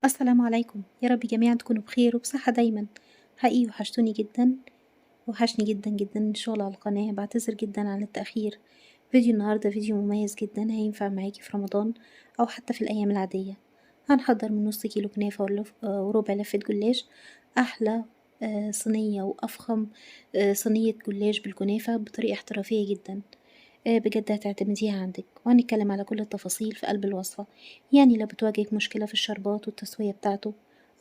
السلام عليكم، يا رب جميعا تكونوا بخير وبصحة دايما. حقيقي وحشتوني جدا. وحشني جدا جدا الشغل على القناة، بعتذر جدا عن التأخير. فيديو النهاردة فيديو مميز جدا، هينفع معاكي في رمضان أو حتى في الأيام العادية. هنحضر من نص كيلو كنافة وربع لفة جلاش. أحلى صينية وأفخم صينية جلاش بالكنافة بطريقة احترافية جدا. بجد هتعتمديها عندك، وهنتكلم على كل التفاصيل في قلب الوصفة. يعني لو بتواجهك مشكلة في الشربات والتسوية بتاعته،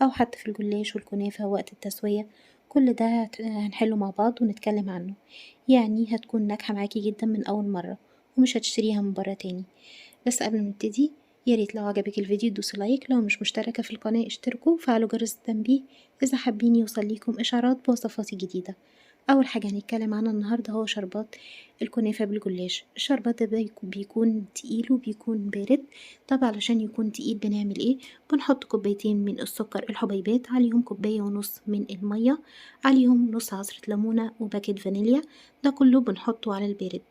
أو حتى في الجلاش والكنافة وقت التسوية، كل ده هنحله مع بعض ونتكلم عنه. يعني هتكون ناجحة معاكي جدا من أول مرة، ومش هتشتريها من برا تاني. بس قبل ما نبتدي، ياريت لو عجبك الفيديو تدوسي لايك، لو مش مشتركة في القناة اشتركوا وفعلوا جرس التنبيه إذا حابين يوصل ليكم إشعارات بوصفاتي الجديدة. أول حاجة هنتكلم عنها النهاردة هو شربات الكنافة بالجلاش. الشربات ده بيكون تقيل وبيكون بارد. طب علشان يكون تقيل بنعمل ايه؟ بنحط كوبايتين من السكر الحبيبات، عليهم كوباية ونص من المية، عليهم نص عصرة ليمونة وباكيت فانيليا. ده كله بنحطه على البارد.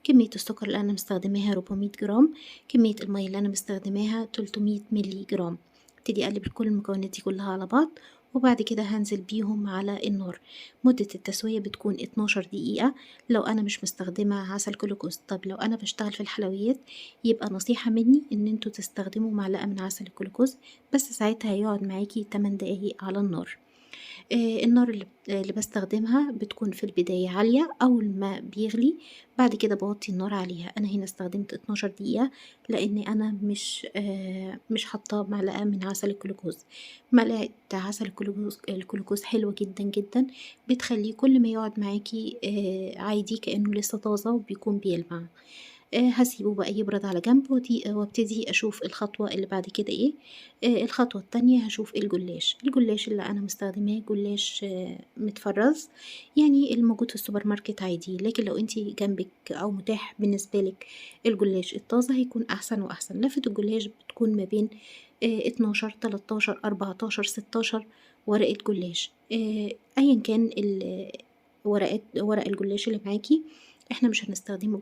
كمية السكر اللي أنا مستخدماها 400 جرام. كمية المية اللي أنا مستخدماها 300 ملي جرام. ابتدي أقلب كل المكونات دي كلها على بعض، وبعد كده هنزل بيهم على النار. مدة التسوية بتكون 12 دقيقة لو أنا مش مستخدمة عسل كلوكوز. طب لو أنا بشتغل في الحلويات، يبقى نصيحة مني إن انتوا تستخدموا معلقة من عسل الكلوكوز، بس ساعتها هيقعد معاكي 8 دقايق على النار. النار اللي باستخدمها بتكون في البداية عالية. أول ما بيغلي بعد كده باوطي النار عليها. أنا هنا استخدمت 12 دقيقة لأن أنا مش حاطة معلقة من عسل الجلوكوز. معلقة عسل الجلوكوز حلوة جدا جدا، بتخليه كل ما يقعد معاكي عادي كأنه لسه طازة وبيكون بيلمع. هاسيبه بقى يبرد على جنب، وابتدي أشوف الخطوة اللي بعد كده ايه. الخطوة التانية هشوف الجلاش اللي أنا مستخدماه جلاش متفرز، يعني الموجود في السوبر ماركت عادي. لكن لو انتي جنبك أو متاح بالنسبة لك الجلاش الطازة هيكون أحسن وأحسن. لفة الجلاش بتكون ما بين 12 13 14 16 ورقة جلاش. أيا كان ورق الجلاش اللي معاكي. احنا مش هنستخدمه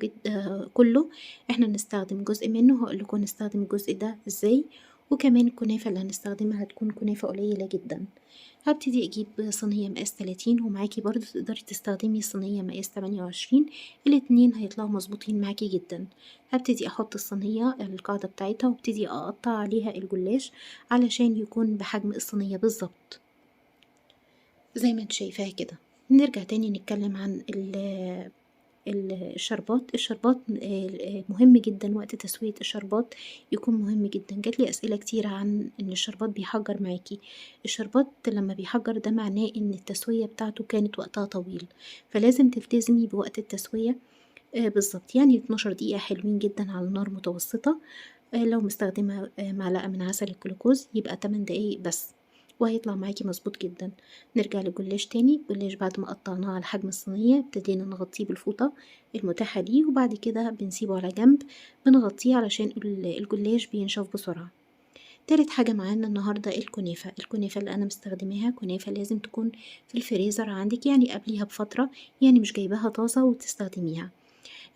كله، احنا هنستخدم جزء منه. هقولكوا نستخدم الجزء ده ازاي. وكمان الكنافة اللي هنستخدمها هتكون كنافة قليلة جدا. هبتدي اجيب صينية مقاس 30، ومعاكي برضو تقدري تستخدمي صينية مقاس 28. الاتنين هيطلعوا مظبوطين معاكي جدا. هبتدي احط الصينية القاعدة بتاعتها، وابتدي اقطع عليها الجلاش علشان يكون بحجم الصينية بالظبط زي ما انت شايفاها كده. نرجع تاني نتكلم عن الشربات مهم جدا. وقت تسوية الشربات يكون مهم جدا. جاتلي أسئلة كتير عن إن الشربات بيحجر معاكي. الشربات لما بيحجر ده معناه إن التسوية بتاعته كانت وقتها طويل، فلازم تلتزمي بوقت التسوية بالظبط. يعني 12 دقيقة حلوين جدا على نار متوسطة. لو مستخدمة معلقة من عسل الجلوكوز يبقى 8 دقايق بس، وهيطلع معاكي مظبوط جدا. نرجع للجلاش تاني. الجلاش بعد ما قطعناه على حجم الصينية ابتدينا نغطيه بالفوطة المتاحة ليه، وبعد كده بنسيبه على جنب. بنغطيه علشان الجلاش بينشف بسرعة. تالت حاجة معانا النهاردة الكنافة اللي أنا مستخدماها كنافة لازم تكون في الفريزر عندك، يعني قبليها بفترة، يعني مش جايباها طازة وتستخدميها.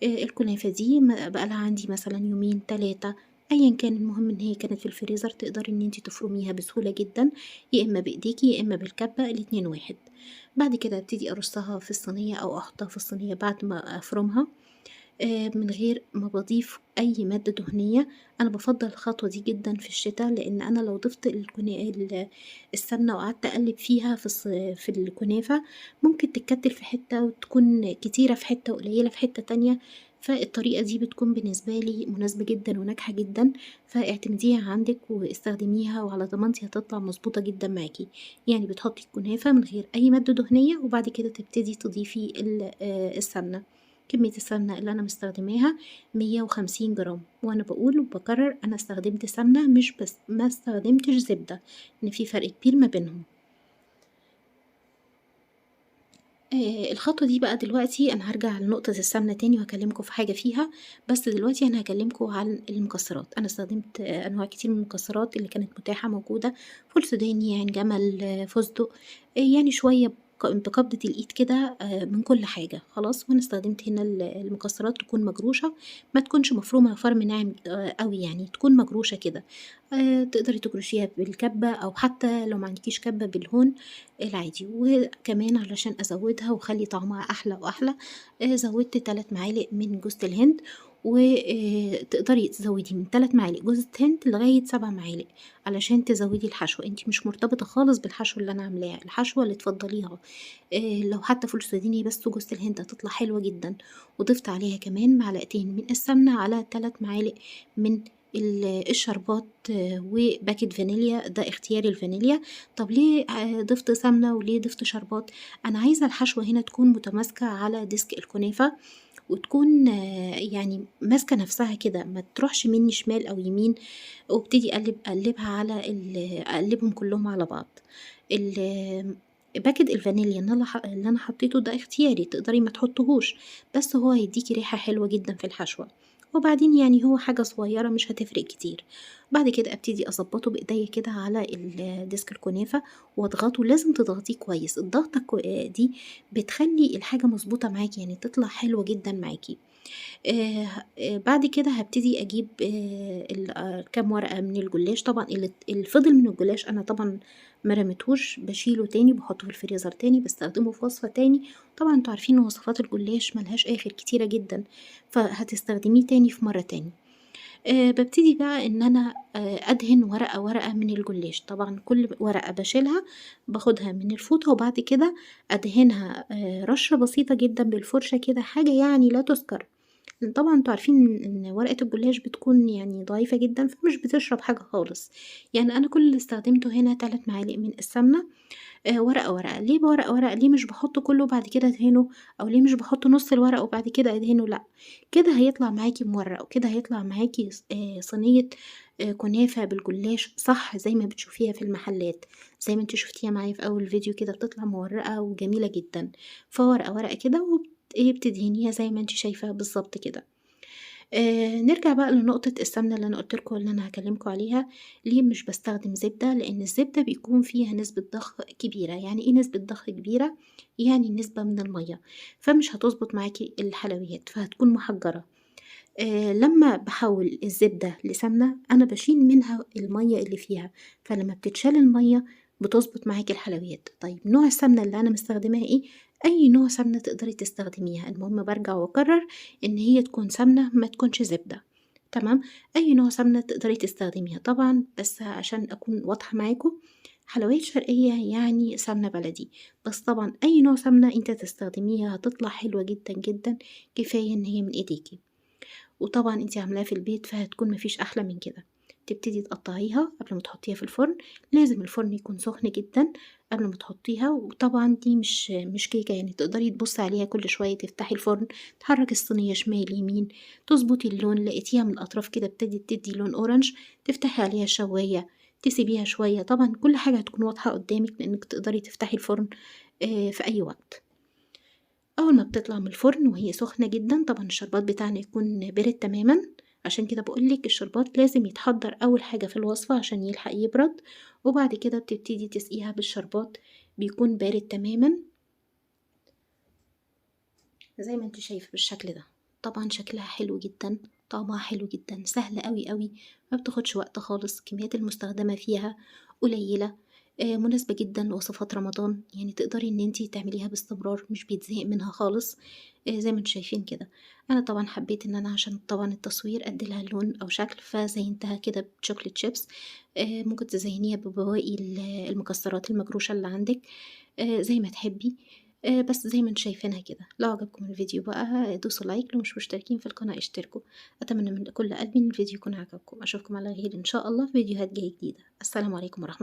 الكنافة دي بقالها عندي مثلا يومين 3 أيا كان. المهم إن هي كانت في الفريزر، تقدري إن انتي تفرميها بسهولة جدا، يا إما بإيديكي يا إما بالكبة، الاتنين واحد. بعد كده ابتدي أرصها في الصينية أو أحطها في الصينية بعد ما أفرمها من غير ما باضيف أي مادة دهنية. أنا بافضّل الخطوة دي جدًا في الشتا، لإن أنا لو ضِفت السمنة وقعدت أقلِّب فيها في الكنافة ممكن تتكتِّل في حتّة وتكون كتيرة في حتّة وقليلة في حتّة تانية. فالطريقة دي بتكون بالنسبة لي مناسبة جدًا وناجحة جدًا، فاعتمديها عندِك واستخدميها وعلى ضمانتي هتطلع مضبوطة جدًا معاكِ. يعني بتحطّي الكنافة من غير أي مادة دهنية، وبعد كده تبتدي تضيفي السمنة. كمية السمنة اللي أنا مستخدماها 150 جرام، وأنا بقول وبكرر أنا استخدمت سمنة مش بس ما استخدمتش زبدة، إن في فرق كبير ما بينهم. الخطوة دي بقى دلوقتي أنا هارجع لنقطة السمنة تاني وهاكلمكم في حاجة فيها. بس دلوقتي أنا هاكلمكم عن المكسرات. أنا استخدمت أنواع كتير من المكسرات اللي كانت متاحة موجودة: فول سوداني، عين جمل، فستق، يعني شوية بقبضة الإيد كده من كل حاجة خلاص. وأنا استخدمت هنا المكسرات تكون مجروشة، ما تكونش مفرومة فرم ناعم أوي يعني، تكون مجروشة كده. تقدري تجرشيها بالكبة أو حتى لو معندكيش كبة بالهون العادي. وكمان علشان أزودها وأخلي طعمها أحلى وأحلى زودت 3 معالق من جوز الهند. وتقدري تزودي من 3 معالق جوز هند لغاية 7 معالق علشان تزودي الحشوة. انتي مش مرتبطة خالص بالحشوة اللي أنا عاملاها، الحشوة اللي تفضليها. لو حتى فول سوداني بس جوز الهند هتطلع حلوة جدا. وضفت عليها كمان معلقتين من السمنة على 3 معالق من الشربات وباكت فانيليا، ده اختياري الفانيليا. طب ليه ضفت سمنة وليه ضفت شربات؟ أنا عايزة الحشوة هنا تكون متماسكة على ديسك الكنافة، وتكون يعني ماسكة نفسها كده، ما تروحش مني شمال أو يمين. وابتدي أقلبها على أقلبهم كلهم على بعض. باكت الفانيليا اللي أنا حطيته ده اختياري، تقدري ما تحطهوش، بس هو هيديكي ريحة حلوة جدا في الحشوة. وبعدين يعني هو حاجة صغيرة مش هتفرق كتير. بعد كده ابتدي اظبطه بايديا كده على ديسك الكنافة واضغطه. لازم تضغطيه كويس، الضغطة دي بتخلي الحاجة مظبوطة معاكي، يعني تطلع حلوة جدا معاكي. بعد كده هابتدي أجيب كام ورقة من الجلاش. طبعًا اللي فضل من الجلاش أنا طبعًا ما رميتهوش، باشيله تاني وباحطه في الفريزر تاني، باستخدمه في وصفة تاني. طبعًا انتم عارفين إن وصفات الجلاش ما لهاش آخر، كتيرة جدًا، فهتستخدميه تاني في مرة تاني. بابتدي بقى إن أنا أدهن ورقة، ورقة من الجلاش. طبعًا كل ورقة باشيلها باخدها من الفوطة وبعد كده أدهنها رشة بسيطة جدًا بالفرشة كده، حاجة يعني لا تُذكر. طبعًا أنتم عارفين إن ورقة الجلاش بتكون يعني ضعيفة جدًا، فمش بتشرب حاجة خالص. يعني أنا كل اللي استخدمته هنا 3 معالق من السمنة. ورقة، ورقة. ليه ورقة، ورقة؟ ليه مش باحط كله وبعد كده أدهنه، أو ليه مش باحط نُص الورقة وبعد كده أدهنه؟ لأ، كده هيطلع معاكِ مورق، وكده هيطلع معاكِ صينية كنافة بالجلاش صح زي ما بتشوفيها في المحلات، زي ما أنتِ شُفتيها معايا في أول فيديو كده، بتطلع مورقة وجميلة جدًا. فورقة، ورقة كده بتدهنيها زي ما أنتِ شايفة بالضبط كده. نرجع بقى لنقطة السمنة اللي أنا قُلت لكم اللي أنا هاكلمكم عليها. ليه مش باستخدم زبدة؟ لإن الزبدة بيكون فيها نسبة ضخ كبيرة. يعني إيه نسبة ضخ كبيرة؟ يعني نسبة من المَيّة، فمش هتضبط معاكِ الحلويات، فهتكون محجرة. لمّا باحوّل الزبدة لسمنة أنا باشيل منها المَيّة اللي فيها، فلمّا بتتشال المَيّة بتضبط معاكِ الحلويات. طيب نوع السمنة اللي أنا مستخدماها إيه؟ أي نوع سمنة تقدري تستخدميها، المهم بارجع وأكرر إن هي تكون سمنة ما تكونش زبدة، تمام. أي نوع سمنة تقدري تستخدميها طبعًا، بس عشان أكون واضحة معاكم، حلويات شرقية يعني سمنة بلدي، بس طبعًا أي نوع سمنة أنتِ هتستخدميها هتطلع حلوة جدًا، جدًا، كفاية إن هي من إيديكِ. وطبعًا أنتِ عاملاها في البيت فهتكون ما فيش أحلى من كده. تبتدي تقطّعيها قبل ما تحطّيها في الفرن، لازم الفرن يكون سخن جدًا قبل ما تحطّيها. وطبعًا دي مش كيكة، يعني تقدري تبُصّي عليها كل شوية، تفتحي الفرن، تحرّكي الصينية شمال، يمين، تضبطي اللون، لقيتيها من الأطراف كده ابتدت تدّي لون أورنج، تفتحي عليها الشواية، تسيبيها شوية. طبعًا كل حاجة هتكون واضحة قدّامِك لإنِّك تقدري تفتحي الفرن في أي وقت. أول ما بتطلع من الفرن وهي سخنة جدًا، طبعًا الشربات بتاعنا يكون بِرِد تمامًا، عشان كده باقول لِك الشربات لازم يتحضّر أول حاجة في الوصفة عشان يلحق يبرد. وبعد كده بتبتدي تسقيها بالشربات، بيكون بارد تمامًا زي ما أنتِ شايفة بالشكل ده. طبعًا شكلها حلو جدًا، طعمها حلو جدًا، سهلة أوي، أوي، ما بتاخدش وقت خالص، الكميات المستخدمة فيها قليلة. مناسبة جدًا لوصفات رمضان، يعني تقدري إن أنتِ تعمليها باستمرار، مش بيتزهق منها خالص. زي ما أنتم شايفين كده. أنا طبعًا حبيت إن أنا عشان طبعًا التصوير أدّي لها لون أو شكل، فزينتها كده بchocolate chips. ممكن تزينيها ببواقي المكسرات المجروشة اللي عندِك، زي ما تحبي. بس زي ما أنتم شايفينها كده. لو عجبكم الفيديو بقى دوسوا لايك، لو مش مشتركين في القناة اشتركوا. أتمنى من كل قلبي إن الفيديو يكون عجبكم. أشوفكم على خير إن شاء الله في فيديوهات جاية جديدة. السلام عليكم ورحمة